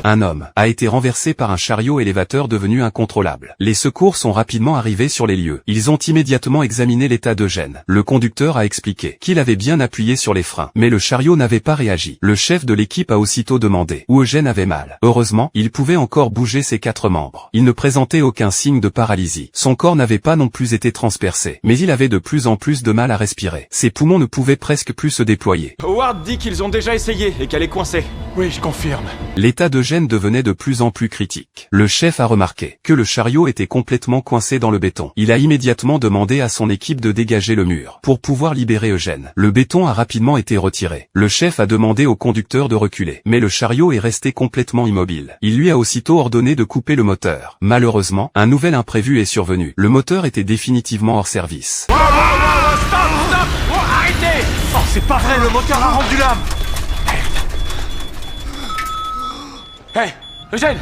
un homme a été renversé par un chariot élévateur devenu incontrôlable. Les secours sont rapidement arrivés sur les lieux. Ils ont immédiatement examiné l'état d'Eugène. Le conducteur a expliqué qu'il avait bien appuyé sur les freins, mais le chariot n'avait pas réagi. Le chef de l'équipe a aussitôt demandé où Eugène avait mal. Heureusement, il pouvait encore bouger ses 4 membres. Il ne présentait aucun signe de paralysie. Son corps n'avait pas non plus été transpercé, mais il avait de plus en plus de mal à respirer. Ses poumons ne pouvaient presque plus se déployer. Howard dit qu'ils ont déjà essayé et qu'elle est coincée. Oui, je confirme. L'état d'Eugène devenait de plus en plus critique. Le chef a remarqué que le chariot était complètement coincé dans le béton. Il a immédiatement demandé à son équipe de dégager le mur pour pouvoir libérer Eugène. Le béton a rapidement été retiré. Le chef a demandé au conducteur de reculer, mais le chariot est resté complètement immobile. Il lui a aussitôt ordonné de couper le moteur. Malheureusement, un nouvel imprévu est survenu. Le moteur était définitivement hors service. Stop! Oh, arrêtez! Oh, c'est pas vrai, le moteur a rendu l'âme. Hey, Eugène!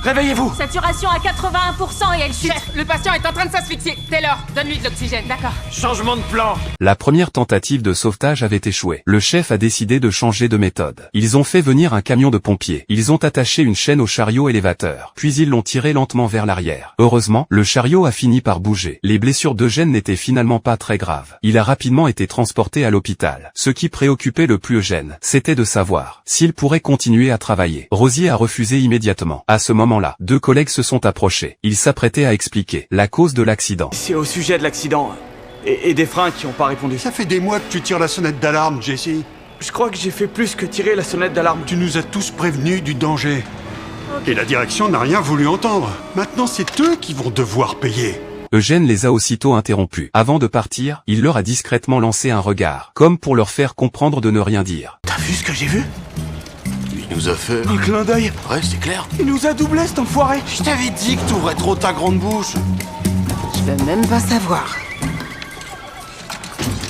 Réveillez-vous! Saturation à 81% et elle chute. Chef, le patient est en train de s'asphyxier. Taylor, donne-lui de l'oxygène. D'accord. Changement de plan! La première tentative de sauvetage avait échoué. Le chef a décidé de changer de méthode. Ils ont fait venir un camion de pompiers. Ils ont attaché une chaîne au chariot élévateur. Puis ils l'ont tiré lentement vers l'arrière. Heureusement, le chariot a fini par bouger. Les blessures d'Eugène n'étaient finalement pas très graves. Il a rapidement été transporté à l'hôpital. Ce qui préoccupait le plus Eugène, c'était de savoir s'il pourrait continuer à travailler. Rosier a refusé immédiatement. À ce moment-là, 2 collègues se sont approchés. Ils s'apprêtaient à expliquer la cause de l'accident. C'est au sujet de l'accident. Et des freins qui n'ont pas répondu. Ça fait des mois que tu tires la sonnette d'alarme, Jesse. Je crois que j'ai fait plus que tirer la sonnette d'alarme. Tu nous as tous prévenus du danger. Et la direction n'a rien voulu entendre. Maintenant, c'est eux qui vont devoir payer. Eugène les a aussitôt interrompus. Avant de partir, il leur a discrètement lancé un regard, comme pour leur faire comprendre de ne rien dire. T'as vu ce que j'ai vu? Il nous a fait... Un clin d'œil. Ouais, c'est clair. Il nous a doublé, cet enfoiré. Je t'avais dit que t'ouvrais trop ta grande bouche. Je veux même pas savoir.